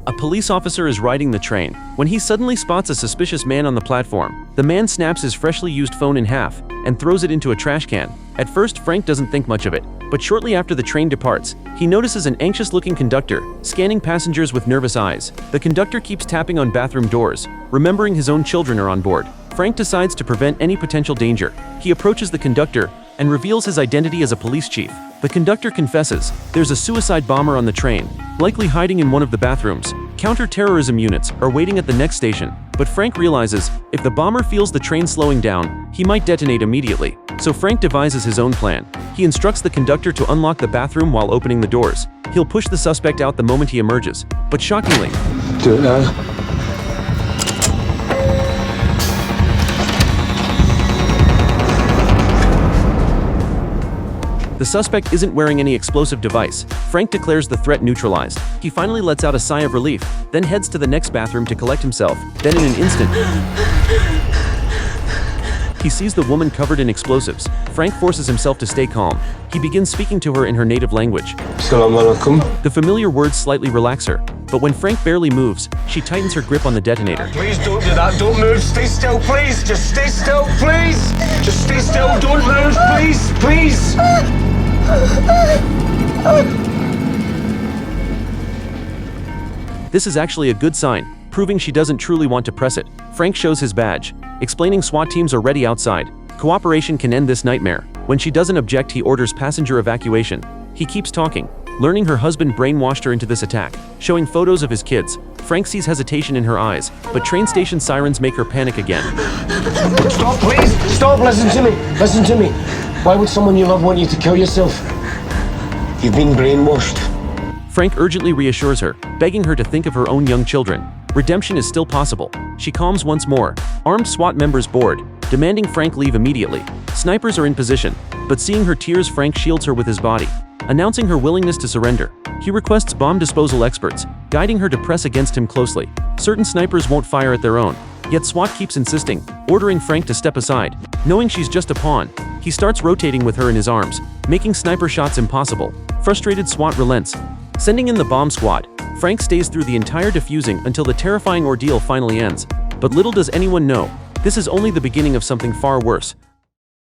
A police officer is riding the train when he suddenly spots a suspicious man on the platform. The man snaps his freshly used phone in half and throws it into a trash can. At first, Frank doesn't think much of it, but shortly after the train departs, he notices an anxious-looking conductor scanning passengers with nervous eyes. The conductor keeps tapping on bathroom doors, remembering his own children are on board. Frank decides to prevent any potential danger. He approaches the conductor and reveals his identity as a police chief. The conductor confesses there's a suicide bomber on the train, likely hiding in one of the bathrooms. Counter-terrorism units are waiting at the next station, but Frank realizes if the bomber feels the train slowing down, he might detonate immediately. So Frank devises his own plan. He instructs the conductor to unlock the bathroom while opening the doors. He'll push the suspect out the moment he emerges. But shockingly, Do it now. the suspect isn't wearing any explosive device. Frank declares the threat neutralized. He finally lets out a sigh of relief, then heads to the next bathroom to collect himself. Then in an instant, he sees the woman covered in explosives. Frank forces himself to stay calm. He begins speaking to her in her native language. Assalamu alaikum. The familiar words slightly relax her, but when Frank barely moves, she tightens her grip on the detonator. Please don't do that. Don't move. Stay still, please. Just stay still, please. Just stay still. Don't move, please. Please. This is actually a good sign, proving she doesn't truly want to press it. Frank shows his badge, explaining SWAT teams are ready outside. Cooperation can end this nightmare. When she doesn't object, he orders passenger evacuation. He keeps talking, learning her husband brainwashed her into this attack, showing photos of his kids. Frank sees hesitation in her eyes, but train station sirens make her panic again. Stop, please. Stop. Listen to me. Listen to me. Why would someone you love want you to kill yourself? You've been brainwashed. Frank urgently reassures her, begging her to think of her own young children. Redemption is still possible. She calms once more. Armed SWAT members board, demanding Frank leave immediately. Snipers are in position, but seeing her tears, Frank shields her with his body, announcing her willingness to surrender. He requests bomb disposal experts, guiding her to press against him closely. Certain snipers won't fire at their own, yet SWAT keeps insisting, ordering Frank to step aside. Knowing she's just a pawn, he starts rotating with her in his arms, making sniper shots impossible. Frustrated, SWAT relents, sending in the bomb squad. Frank stays through the entire defusing until the terrifying ordeal finally ends. But little does anyone know, this is only the beginning of something far worse.